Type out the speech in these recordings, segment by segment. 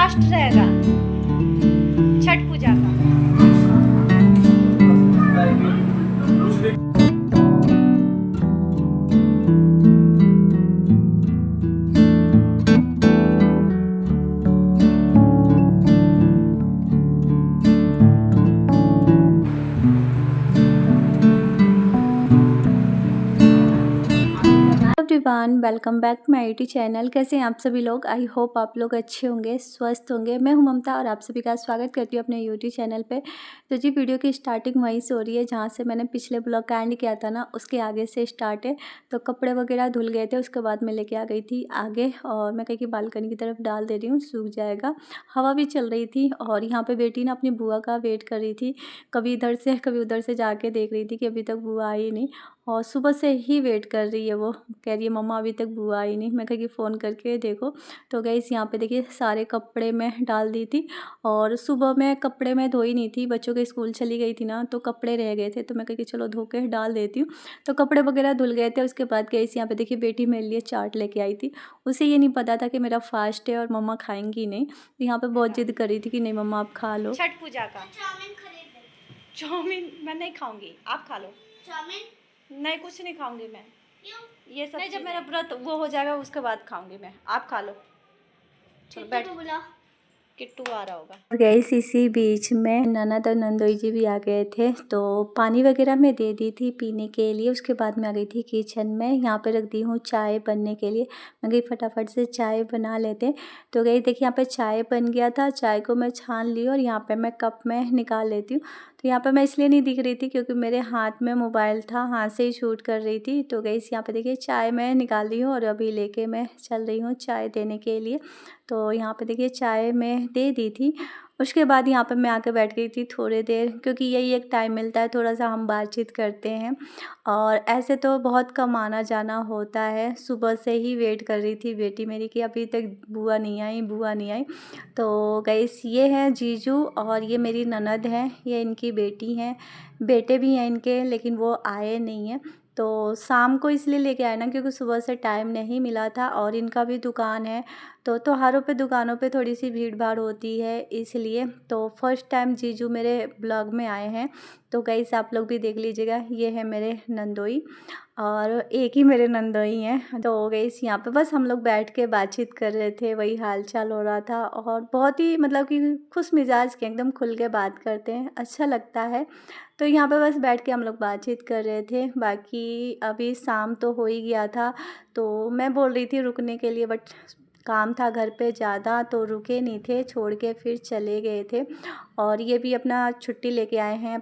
Fast रहेगा छठ पूजा का। Everyone, welcome back to my YouTube channel. कैसे हैं आप सभी लोग? आई होप आप लोग अच्छे होंगे, स्वस्थ होंगे। मैं हूं ममता और आप सभी का स्वागत करती हूं अपने यूट्यूब चैनल पे। तो जी, वीडियो की स्टार्टिंग वहीं से हो रही है जहां से मैंने पिछले ब्लॉग का एंड किया था ना, उसके आगे से स्टार्ट है। तो कपड़े वगैरह धुल गए थे, उसके बाद मैं लेके आ गई थी आगे और मैं कहीं की बालकनी की तरफ डाल दे रही हूँ, सूख जाएगा। हवा भी चल रही थी और यहाँ पर बेटी ना अपनी बुआ का वेट कर रही थी, कभी इधर से कभी उधर से जाके देख रही थी कि अभी तक बुआ आई नहीं। और सुबह से ही वेट कर रही है, वो कह रही है मम्मा अभी तक बुआ आई नहीं। मैं कही फ़ोन करके देखो। तो गाइस यहाँ पे देखिए सारे कपड़े मैं डाल दी थी और सुबह में कपड़े मैं धोई नहीं थी, बच्चों के स्कूल चली गई थी ना, तो कपड़े रह गए थे। तो मैं कही चलो धो के डाल देती हूँ। तो कपड़े वगैरह धुल गए थे। उसके बाद गाइस यहाँ पे देखिए बेटी मेरे लिए चाट लेके आई थी। उसे ये नहीं पता था कि मेरा फास्ट है और मम्मा खाएंगी नहीं। तो यहाँ पर बहुत जिद कर रही थी कि नहीं मम्मा आप खा लो। छठ पूजा का चाउमीन मैं नहीं खाऊंगी, आप खा लो। चाउमीन नहीं, कुछ नहीं खाऊंगी मैं। क्यों? ये सब नहीं, जब मेरा व्रत वो हो जाएगा उसके बाद खाऊंगी मैं, आप खा लो। चलो बैठ, किट्टू आ रहा होगा। और गाइस इसी बीच में ननद और नंदोई जी भी आ गए थे, तो पानी वगैरह मैं दे दी थी पीने के लिए। उसके बाद मैं आ गई थी किचन में। यहाँ पे रख दी हूँ चाय बनने के लिए। मैं गई फटाफट से चाय बना लेते। तो गई देखिए यहाँ पे चाय बन गया था। चाय को मैं छान ली और यहाँ पे मैं कप में निकाल लेती हूँ। तो यहाँ पे मैं इसलिए नहीं दिख रही थी क्योंकि मेरे हाथ में मोबाइल था, हाथ से ही शूट कर रही थी। तो गई यहाँ पे देखिए चाय मैं निकाल ली हूँ और अभी लेके मैं चल रही हूँ चाय देने के लिए। तो यहाँ पे देखिए चाय मैं दे दी थी। उसके बाद यहाँ पे मैं आके बैठ गई थी थोड़ी देर, क्योंकि यही एक टाइम मिलता है थोड़ा सा हम बातचीत करते हैं। और ऐसे तो बहुत कम आना जाना होता है। सुबह से ही वेट कर रही थी बेटी मेरी कि अभी तक बुआ नहीं आई, बुआ नहीं आई। तो गाइस ये है जीजू और ये मेरी ननद है, ये इनकी बेटी हैं। बेटे भी हैं इनके, लेकिन वो आए नहीं हैं। तो शाम को इसलिए लेके आए ना क्योंकि सुबह से टाइम नहीं मिला था और इनका भी दुकान है। तो त्योहारों पे दुकानों पे थोड़ी सी भीड़ भाड़ होती है, इसलिए। तो फर्स्ट टाइम जीजू मेरे ब्लॉग में आए हैं। तो गाइस आप लोग भी देख लीजिएगा, ये है मेरे नंदोई और एक ही मेरे नंदोई हैं। तो गाइस यहाँ पे बस हम लोग बैठ के बातचीत कर रहे थे, वही हाल चाल हो रहा था। और बहुत ही मतलब कि खुश मिजाज के एकदम खुल के बात करते हैं, अच्छा लगता है। तो यहाँ पे बस बैठ के हम लोग बातचीत कर रहे थे। बाकी अभी शाम तो हो ही गया था, तो मैं बोल रही थी रुकने के लिए, बट काम था घर पे ज़्यादा तो रुके नहीं थे, छोड़ के फिर चले गए थे। और ये भी अपना छुट्टी लेके आए हैं।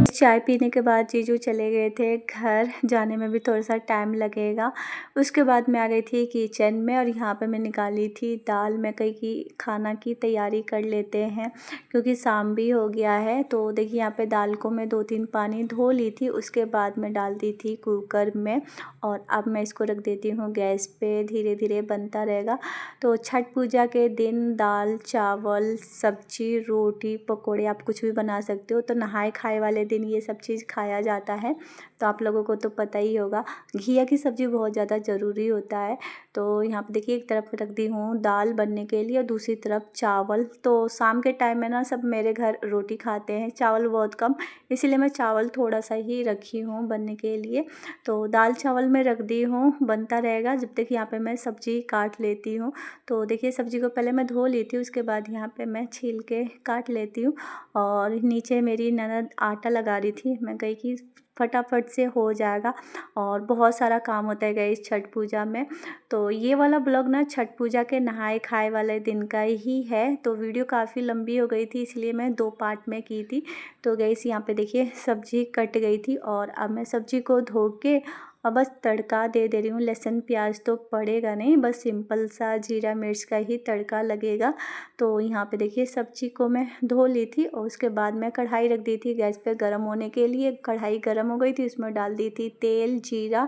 चाय पीने के बाद जीजू चले गए थे घर, जाने में भी थोड़ा सा टाइम लगेगा। उसके बाद मैं आ गई थी किचन में और यहाँ पे मैं निकाली थी दाल। मैं कही कि खाना की तैयारी कर लेते हैं क्योंकि शाम भी हो गया है। तो देखिए यहाँ पे दाल को मैं 2-3 पानी धो ली थी, उसके बाद मैं डाल दी थी कुकर में और अब मैं इसको रख देती हूँ गैस पे, धीरे धीरे बनता रहेगा। तो छठ पूजा के दिन दाल चावल सब्जी रोटी पकोड़े आप कुछ भी बना सकते हो। तो नहाए खाए वाले दिन ये सब चीज़ खाया जाता है, तो आप लोगों को तो पता ही होगा। घिया की सब्ज़ी बहुत ज़्यादा ज़रूरी होता है। तो यहाँ पे देखिए एक तरफ रख दी हूँ दाल बनने के लिए और दूसरी तरफ चावल। तो शाम के टाइम में ना सब मेरे घर रोटी खाते हैं, चावल बहुत कम, इसीलिए मैं चावल थोड़ा सा ही रखी हूँ बनने के लिए। तो दाल चावल मैं रख दी हूँ, बनता रहेगा जब तक यहाँ पे मैं सब्ज़ी काट लेती हूँ। तो देखिए सब्ज़ी को पहले मैं धो ली थी, उसके बाद यहाँ पे मैं छील के काट लेती हूँ। और नीचे मेरी ननद आटा लगा रही थी, मैं कही कि फटाफट से हो जाएगा और बहुत सारा काम होता है गाइस छठ पूजा में। तो ये वाला ब्लॉग ना छठ पूजा के नहाए खाए वाले दिन का ही है। तो वीडियो काफ़ी लंबी हो गई थी, इसलिए मैं 2 पार्ट में की थी। तो गाइस यहाँ पे देखिए सब्ज़ी कट गई थी और अब मैं सब्ज़ी को धो के और बस तड़का दे रही हूँ। लहसुन प्याज तो पड़ेगा नहीं, बस सिंपल सा जीरा मिर्च का ही तड़का लगेगा। तो यहाँ पे देखिए सब्जी को मैं धो ली थी और उसके बाद मैं कढ़ाई रख दी थी गैस पे गर्म होने के लिए। कढ़ाई गर्म हो गई थी, उसमें डाल दी थी तेल जीरा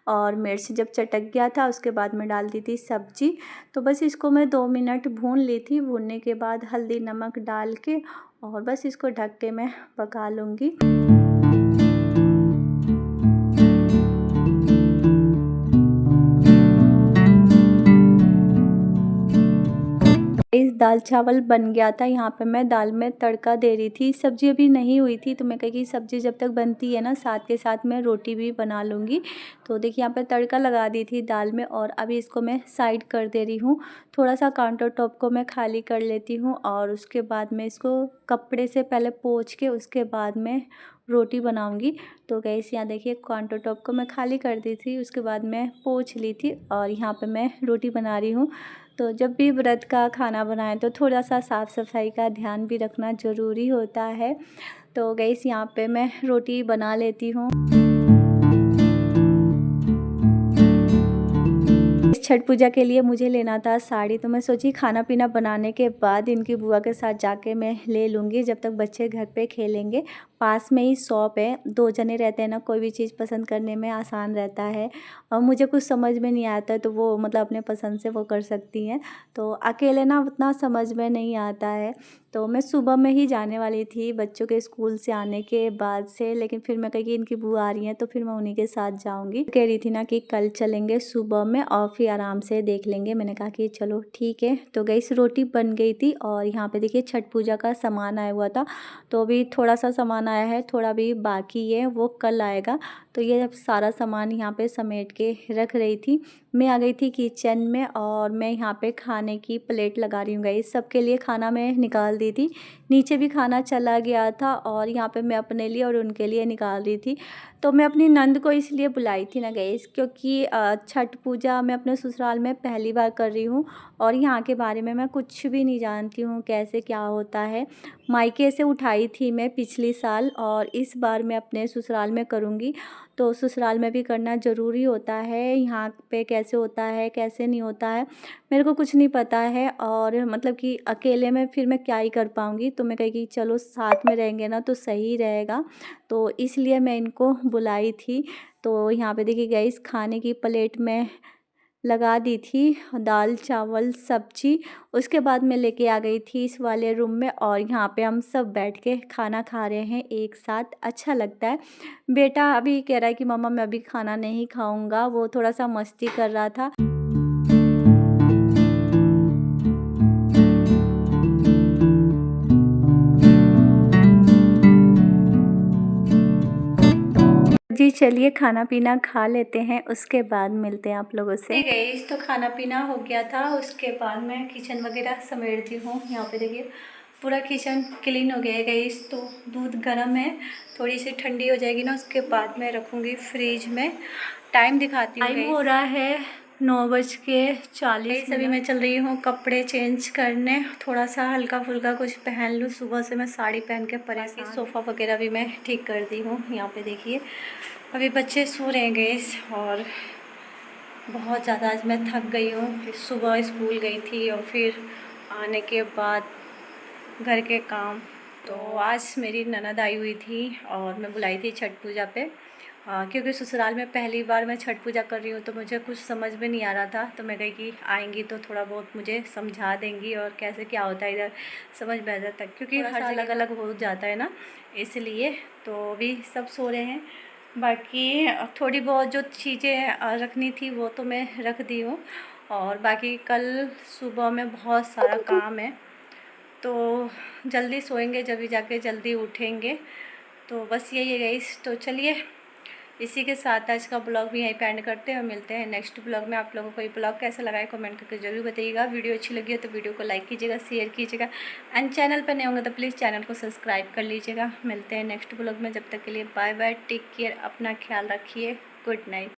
और मिर्च। जब चटक गया था उसके बाद मैं डाल दी थी सब्जी। तो बस इसको मैं 2 मिनट भून ली थी। भूनने के बाद हल्दी नमक डाल के और बस इसको ढक के मैं पका लूँगी। दाल चावल बन गया था। यहाँ पे मैं दाल में तड़का दे रही थी। सब्ज़ी अभी नहीं हुई थी तो मैं कही कि सब्ज़ी जब तक बनती है ना साथ के साथ मैं रोटी भी बना लूँगी। तो देखिए यहाँ पे तड़का लगा दी थी दाल में और अभी इसको मैं साइड कर दे रही हूँ। थोड़ा सा काउंटर टॉप को मैं खाली कर लेती हूँ और उसके बाद मैं इसको कपड़े से पहले पोंछ के उसके बाद मैं रोटी बनाऊंगी। तो गैस यहाँ देखिए काउंटर टॉप को मैं खाली कर दी थी, उसके बाद मैं पोंछ ली थी और यहाँ पे मैं रोटी बना रही हूँ। तो जब भी व्रत का खाना बनाएं तो थोड़ा सा साफ़ सफाई का ध्यान भी रखना ज़रूरी होता है। तो गैस यहाँ पे मैं रोटी बना लेती हूँ। छठ पूजा के लिए मुझे लेना था साड़ी, तो मैं सोची खाना पीना बनाने के बाद इनकी बुआ के साथ जाके मैं ले लूँगी, जब तक बच्चे घर पे खेलेंगे। पास में ही शॉप है, 2 जने रहते हैं ना, कोई भी चीज़ पसंद करने में आसान रहता है और मुझे कुछ समझ में नहीं आता तो वो मतलब अपने पसंद से वो कर सकती हैं। तो अकेले ना उतना समझ में नहीं आता है। तो मैं सुबह में ही जाने वाली थी बच्चों के स्कूल से आने के बाद से, लेकिन फिर मैं कही कि इनकी बुआ आ रही हैं तो फिर मैं उन्हीं के साथ जाऊंगी। कह रही थी ना कि कल चलेंगे सुबह में और फिर आराम से देख लेंगे। मैंने कहा कि चलो ठीक है। तो गई रोटी बन गई थी और यहाँ पे देखिए छठ पूजा का सामान आया हुआ था, तो अभी थोड़ा सा सामान आया है, थोड़ा भी बाकी है, वो कल आएगा। तो ये सारा सामान यहाँ पे समेट के रख रही थी। मैं आ गई थी किचन में और मैं यहाँ पे खाने की प्लेट लगा रही हूँ गाइस। सबके लिए खाना मैं निकाल दी थी, नीचे भी खाना चला गया था और यहाँ पे मैं अपने लिए और उनके लिए निकाल रही थी। तो मैं अपनी नंद को इसलिए बुलाई थी ना गाइस, क्योंकि छठ पूजा मैं अपने ससुराल में पहली बार कर रही हूँ और यहाँ के बारे में मैं कुछ भी नहीं जानती हूँ, कैसे क्या होता है। मायके से उठाई थी मैं पिछली साल और इस बार मैं अपने ससुराल में करूँगी। तो ससुराल में भी करना ज़रूरी होता है। यहाँ पे कैसे होता है कैसे नहीं होता है मेरे को कुछ नहीं पता है, और मतलब कि अकेले में फिर मैं क्या ही कर पाऊँगी। तो मैं कही कि चलो साथ में रहेंगे ना तो सही रहेगा, तो इसलिए मैं इनको बुलाई थी। तो यहाँ पे देखिए गाइस खाने की प्लेट में लगा दी थी दाल चावल सब्जी। उसके बाद मैं लेके आ गई थी इस वाले रूम में और यहाँ पे हम सब बैठ के खाना खा रहे हैं एक साथ, अच्छा लगता है। बेटा अभी कह रहा है कि मम्मा मैं अभी खाना नहीं खाऊंगा, वो थोड़ा सा मस्ती कर रहा था। जी चलिए खाना पीना खा लेते हैं, उसके बाद मिलते हैं आप लोगों से। गाइस तो खाना पीना हो गया था, उसके बाद मैं किचन वगैरह समेटती हूँ। यहाँ पे देखिए पूरा किचन क्लीन हो गया है गाइस। तो दूध गर्म है, थोड़ी सी ठंडी हो जाएगी ना उसके बाद मैं रखूँगी फ्रिज में। टाइम दिखाती हूँ, टाइम हो रहा है 9:40। अभी मैं चल रही हूँ कपड़े चेंज करने, थोड़ा सा हल्का फुल्का कुछ पहन लूँ। सुबह से मैं साड़ी पहन के परेशान। सोफ़ा वगैरह भी मैं ठीक कर दी हूँ। यहाँ पे देखिए अभी बच्चे सो रहे हैं गाइस और बहुत ज़्यादा आज मैं थक गई हूँ। सुबह स्कूल गई थी और फिर आने के बाद घर के काम। तो आज मेरी ननद आई हुई थी और मैं बुलाई थी छठ पूजा पे, क्योंकि ससुराल में पहली बार मैं छठ पूजा कर रही हूँ तो मुझे कुछ समझ में नहीं आ रहा था। तो मैं कही कि आएंगी तो थोड़ा बहुत मुझे समझा देंगी और कैसे क्या होता है इधर समझ में आ जाता है, क्योंकि हर अलग अलग हो जाता है ना, इसलिए। तो अभी सब सो रहे हैं, बाकी थोड़ी बहुत जो चीज़ें रखनी थी वो तो मैं रख दी हूँ और बाकी कल सुबह में बहुत सारा काम है। तो जल्दी सोएंगे जब भी जाके जल्दी उठेंगे। तो बस यही है गाइस। तो चलिए इसी के साथ आज का ब्लॉग भी यहीं पे एंड करते हैं और मिलते हैं नेक्स्ट ब्लॉग में। आप लोगों को ये ब्लॉग कैसा लगा है कमेंट करके जरूर बताइएगा। वीडियो अच्छी लगी हो तो वीडियो को लाइक कीजिएगा, शेयर कीजिएगा एंड चैनल पर नए होंगे तो प्लीज़ चैनल को सब्सक्राइब कर लीजिएगा। मिलते हैं नेक्स्ट ब्लॉग में, जब तक के लिए बाय बाय, टेक केयर, अपना ख्याल रखिए, गुड नाइट।